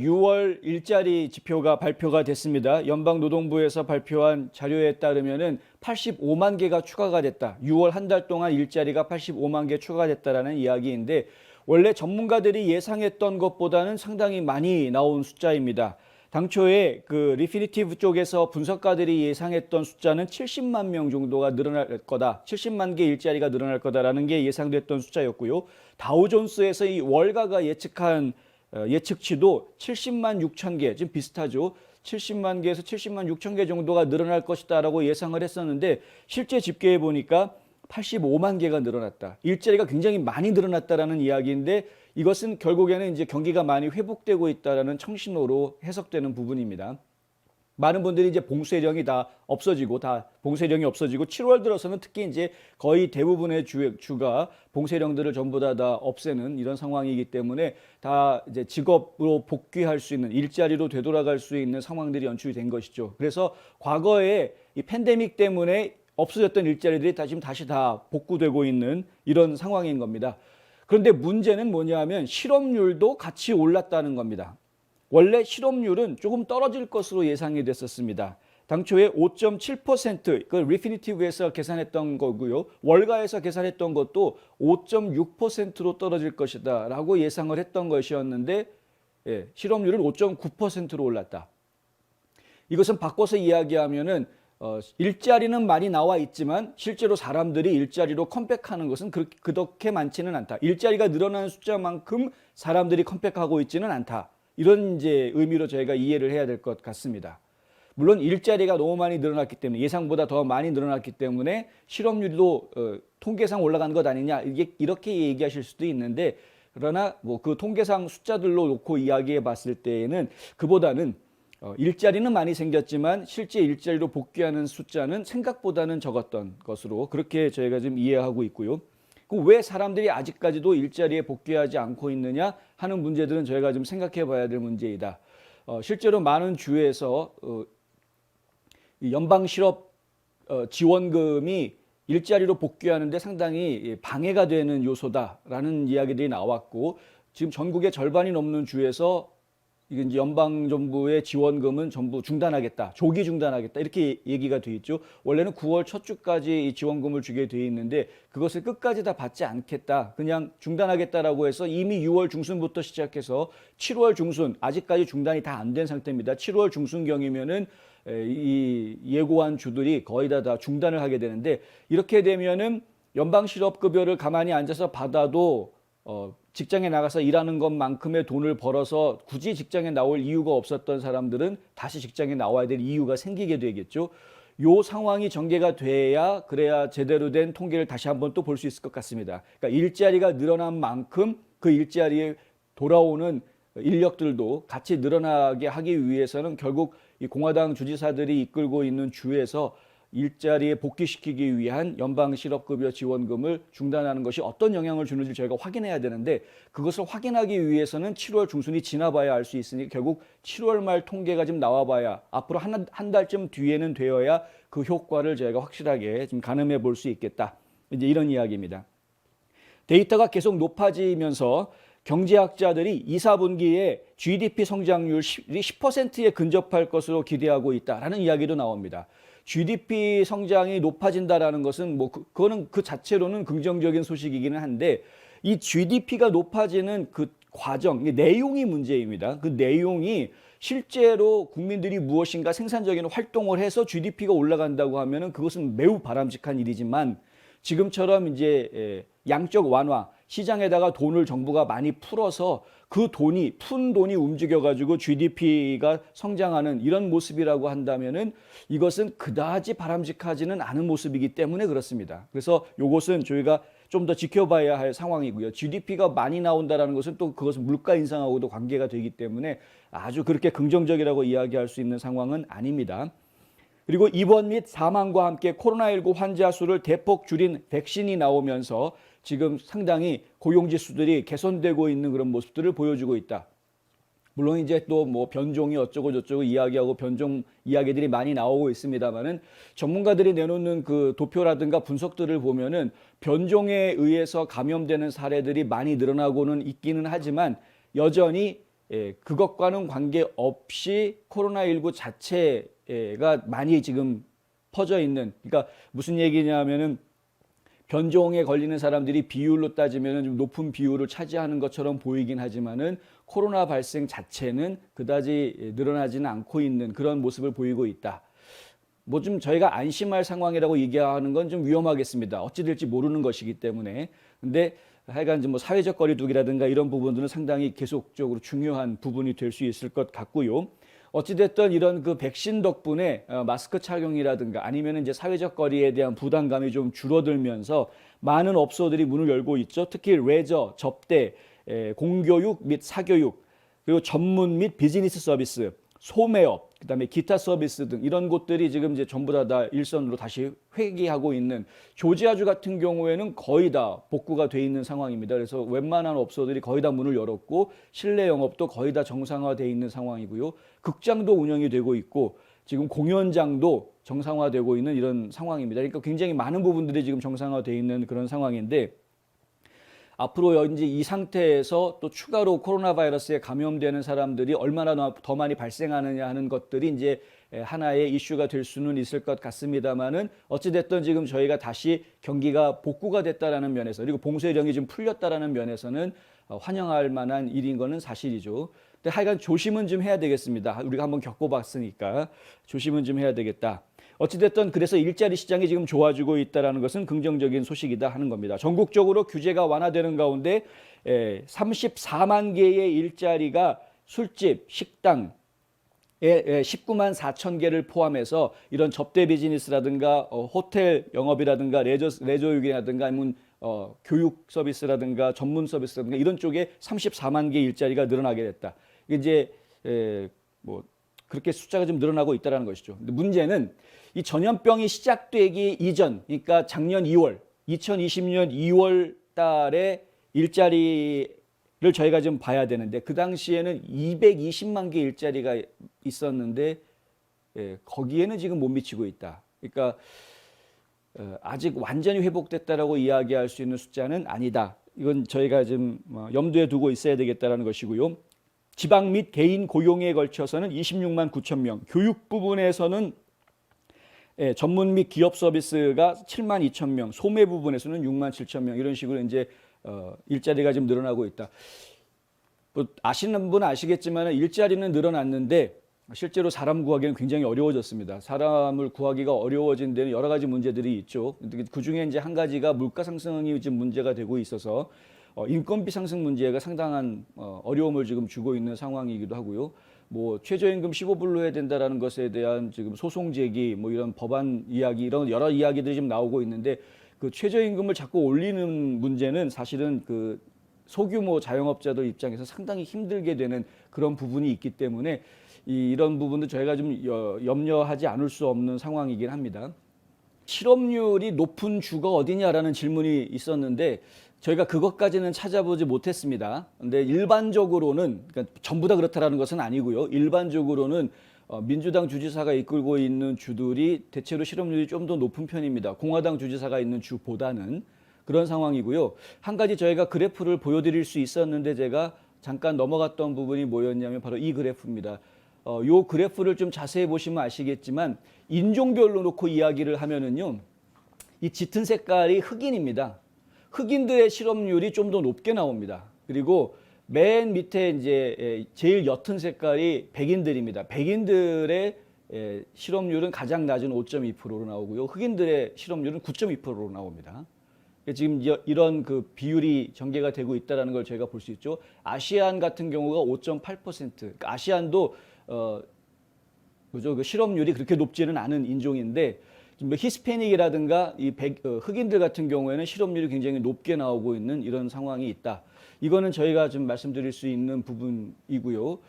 6월 일자리 지표가 발표가 됐습니다. 연방노동부에서 발표한 자료에 따르면은 85만 개가 추가가 됐다. 6월 한 달 동안 일자리가 85만 개 추가됐다라는 이야기인데 원래 전문가들이 예상했던 것보다는 상당히 많이 나온 숫자입니다. 당초에 그 리피니티브 쪽에서 분석가들이 예상했던 숫자는 70만 명 정도가 늘어날 거다. 70만 개 일자리가 늘어날 거다라는 게 예상됐던 숫자였고요. 다우존스에서 이 월가가 예측한 예측치도 70만 6천 개, 지금 비슷하죠. 70만 개에서 70만 6천 개 정도가 늘어날 것이다라고 예상을 했었는데 실제 집계해 보니까 85만 개가 늘어났다. 일자리가 굉장히 많이 늘어났다라는 이야기인데 이것은 결국에는 이제 경기가 많이 회복되고 있다라는 청신호로 해석되는 부분입니다. 많은 분들이 이제 봉쇄령이 다 없어지고 봉쇄령이 없어지고 7월 들어서는 특히 이제 거의 대부분의 주가 봉쇄령들을 전부 다 없애는 이런 상황이기 때문에 다 이제 직업으로 복귀할 수 있는 일자리로 되돌아갈 수 있는 상황들이 연출이 된 것이죠. 그래서 과거에 이 팬데믹 때문에 없어졌던 일자리들이 다시 다 복구되고 있는 이런 상황인 겁니다. 그런데 문제는 뭐냐면 실업률도 같이 올랐다는 겁니다. 원래 실업률은 조금 떨어질 것으로 예상이 됐었습니다. 당초에 5.7%, 그 리피니티브에서 계산했던 거고요. 월가에서 계산했던 것도 5.6%로 떨어질 것이다 라고 예상을 했던 것이었는데 실업률은 5.9%로 올랐다. 이것은 바꿔서 이야기하면은 일자리는 많이 나와 있지만 실제로 사람들이 일자리로 컴백하는 것은 그렇게 많지는 않다. 일자리가 늘어나는 숫자만큼 사람들이 컴백하고 있지는 않다. 이런 이제 의미로 저희가 이해를 해야 될 것 같습니다. 물론 일자리가 너무 많이 늘어났기 때문에 예상보다 더 많이 늘어났기 때문에 실업률도 통계상 올라간 것 아니냐 이렇게 얘기하실 수도 있는데 그러나 뭐 그 통계상 숫자들로 놓고 이야기해 봤을 때에는 그보다는 일자리는 많이 생겼지만 실제 일자리로 복귀하는 숫자는 생각보다는 적었던 것으로 그렇게 저희가 지금 이해하고 있고요. 왜 사람들이 아직까지도 일자리에 복귀하지 않고 있느냐 하는 문제들은 저희가 좀 생각해 봐야 될 문제이다. 실제로 많은 주에서 연방 실업 지원금이 일자리로 복귀하는데 상당히 방해가 되는 요소다라는 이야기들이 나왔고 지금 전국의 절반이 넘는 주에서 이게 이제 연방 정부의 지원금은 전부 중단하겠다, 조기 중단하겠다 이렇게 얘기가 돼 있죠. 원래는 9월 첫 주까지 이 지원금을 주게 돼 있는데 그것을 끝까지 다 받지 않겠다, 그냥 중단하겠다라고 해서 이미 6월 중순부터 시작해서 7월 중순 아직까지 중단이 다 안 된 상태입니다. 7월 중순경이면은 이 예고한 주들이 거의 다 중단을 하게 되는데 이렇게 되면은 연방 실업급여를 가만히 앉아서 받아도 직장에 나가서 일하는 것만큼의 돈을 벌어서 굳이 직장에 나올 이유가 없었던 사람들은 다시 직장에 나와야 될 이유가 생기게 되겠죠. 요 상황이 전개가 그래야 제대로 된 통계를 다시 한번 또 볼 수 있을 것 같습니다. 그러니까 일자리가 늘어난 만큼 그 일자리에 돌아오는 인력들도 같이 늘어나게 하기 위해서는 결국 이 공화당 주지사들이 이끌고 있는 주에서 일자리에 복귀시키기 위한 연방 실업급여 지원금을 중단하는 것이 어떤 영향을 주는지 저희가 확인해야 되는데 그것을 확인하기 위해서는 7월 중순이 지나봐야 알 수 있으니 결국 7월 말 통계가 좀 나와봐야 앞으로 한 달쯤 뒤에는 되어야 그 효과를 저희가 확실하게 좀 가늠해 볼 수 있겠다. 이제 이런 이야기입니다. 데이터가 계속 높아지면서 경제학자들이 2, 4분기에 GDP 성장률이 10%에 근접할 것으로 기대하고 있다라는 이야기도 나옵니다. GDP 성장이 높아진다라는 것은 그거는 그 자체로는 긍정적인 소식이기는 한데 이 GDP가 높아지는 그 과정, 내용이 문제입니다. 그 내용이 실제로 국민들이 무엇인가 생산적인 활동을 해서 GDP가 올라간다고 하면은 그것은 매우 바람직한 일이지만 지금처럼 이제 양적 완화, 시장에다가 돈을 정부가 많이 풀어서 그 푼 돈이 움직여가지고 GDP가 성장하는 이런 모습이라고 한다면은 이것은 그다지 바람직하지는 않은 모습이기 때문에 그렇습니다. 그래서 이것은 저희가 좀 더 지켜봐야 할 상황이고요. GDP가 많이 나온다는 것은 또 그것은 물가 인상하고도 관계가 되기 때문에 아주 그렇게 긍정적이라고 이야기할 수 있는 상황은 아닙니다. 그리고 입원 및 사망과 함께 코로나19 환자 수를 대폭 줄인 백신이 나오면서 지금 상당히 고용지수들이 개선되고 있는 그런 모습들을 보여주고 있다. 물론 이제 또 뭐 변종이 어쩌고 저쩌고 이야기하고 변종 이야기들이 많이 나오고 있습니다만은 전문가들이 내놓는 그 도표라든가 분석들을 보면은 변종에 의해서 감염되는 사례들이 많이 늘어나고는 있기는 하지만 여전히 그것과는 관계없이 코로나19 자체가 많이 지금 퍼져 있는, 그러니까 무슨 얘기냐면은 변종에 걸리는 사람들이 비율로 따지면 좀 높은 비율을 차지하는 것처럼 보이긴 하지만은 코로나 발생 자체는 그다지 늘어나지는 않고 있는 그런 모습을 보이고 있다. 뭐 좀 저희가 안심할 상황이라고 얘기하는 건 좀 위험하겠습니다. 어찌 될지 모르는 것이기 때문에. 근데 하여간 뭐 사회적 거리두기라든가 이런 부분들은 상당히 계속적으로 중요한 부분이 될 수 있을 것 같고요. 어찌됐든 이런 그 백신 덕분에 마스크 착용이라든가 아니면 이제 사회적 거리에 대한 부담감이 좀 줄어들면서 많은 업소들이 문을 열고 있죠. 특히 레저, 접대, 공교육 및 사교육, 그리고 전문 및 비즈니스 서비스, 소매업, 그다음에 기타 서비스 등 이런 곳들이 지금 이제 전부 다 일선으로 다시 회귀하고 있는, 조지아주 같은 경우에는 거의 다 복구가 돼 있는 상황입니다. 그래서 웬만한 업소들이 거의 다 문을 열었고 실내 영업도 거의 다 정상화돼 있는 상황이고요. 극장도 운영이 되고 있고 지금 공연장도 정상화되고 있는 이런 상황입니다. 그러니까 굉장히 많은 부분들이 지금 정상화돼 있는 그런 상황인데, 앞으로 이제 이 상태에서 또 추가로 코로나 바이러스에 감염되는 사람들이 얼마나 더 많이 발생하느냐 하는 것들이 이제 하나의 이슈가 될 수는 있을 것 같습니다만은, 어찌됐든 지금 저희가 다시 경기가 복구가 됐다라는 면에서, 그리고 봉쇄령이 좀 풀렸다라는 면에서는 환영할 만한 일인 거는 사실이죠. 근데 하여간 조심은 좀 해야 되겠습니다. 우리가 한번 겪어봤으니까 조심은 좀 해야 되겠다. 어찌됐든 그래서 일자리 시장이 지금 좋아지고 있다는 것은 긍정적인 소식이다 하는 겁니다. 전국적으로 규제가 완화되는 가운데 34만 개의 일자리가 술집, 식당, 19만 4천 개를 포함해서 이런 접대 비즈니스라든가 호텔 영업이라든가 레저육이라든가 아니면 교육 서비스라든가 전문 서비스라든가 이런 쪽에 34만 개 일자리가 늘어나게 됐다. 이게 이제 뭐 그렇게 숫자가 좀 늘어나고 있다는 것이죠. 근데 문제는 이 전염병이 시작되기 이전, 그러니까 작년 2월, 2020년 2월 달에 일자리를 저희가 좀 봐야 되는데, 그 당시에는 220만 개 일자리가 있었는데 거기에는 지금 못 미치고 있다. 그러니까 아직 완전히 회복됐다라고 이야기할 수 있는 숫자는 아니다. 이건 저희가 좀 염두에 두고 있어야 되겠다는 것이고요. 지방 및 개인 고용에 걸쳐서는 26만 9천 명, 교육 부분에서는 전문 및 기업 서비스가 7만 2천 명, 소매 부분에서는 6만 7천 명, 이런 식으로 이제 일자리가 좀 늘어나고 있다. 뭐 아시는 분은 아시겠지만 일자리는 늘어났는데 실제로 사람 구하기는 굉장히 어려워졌습니다. 사람을 구하기가 어려워진 데는 여러 가지 문제들이 있죠. 그 중에 이제 한 가지가 물가 상승이 지금 문제가 되고 있어서 인건비 상승 문제가 상당한 어려움을 지금 주고 있는 상황이기도 하고요. 뭐 최저임금 15불로 해야 된다라는 것에 대한 지금 소송 제기, 뭐 이런 법안 이야기, 이런 여러 이야기들이 지금 나오고 있는데, 그 최저임금을 자꾸 올리는 문제는 사실은 그 소규모 자영업자들 입장에서 상당히 힘들게 되는 그런 부분이 있기 때문에 이런 부분도 저희가 좀 염려하지 않을 수 없는 상황이긴 합니다. 실업률이 높은 주가 어디냐라는 질문이 있었는데 저희가 그것까지는 찾아보지 못했습니다. 근데 일반적으로는, 그러니까 전부 다 그렇다라는 것은 아니고요. 일반적으로는 민주당 주지사가 이끌고 있는 주들이 대체로 실업률이 좀 더 높은 편입니다. 공화당 주지사가 있는 주보다는 그런 상황이고요. 한 가지 저희가 그래프를 보여드릴 수 있었는데 제가 잠깐 넘어갔던 부분이 뭐였냐면 바로 이 그래프입니다. 요 그래프를 좀 자세히 보시면 아시겠지만 인종별로 놓고 이야기를 하면은요, 이 짙은 색깔이 흑인입니다. 흑인들의 실업률이 좀 더 높게 나옵니다. 그리고 맨 밑에 이제 제일 옅은 색깔이 백인들입니다. 백인들의 실업률은 가장 낮은 5.2%로 나오고요. 흑인들의 실업률은 9.2%로 나옵니다. 지금 이런 그 비율이 전개가 되고 있다는 걸 저희가 볼 수 있죠. 아시안 같은 경우가 5.8%. 그러니까 아시안도 그 실업률이 그렇게 높지는 않은 인종인데, 히스패닉이라든가 흑인들 같은 경우에는 실업률이 굉장히 높게 나오고 있는 이런 상황이 있다. 이거는 저희가 좀 말씀드릴 수 있는 부분이고요.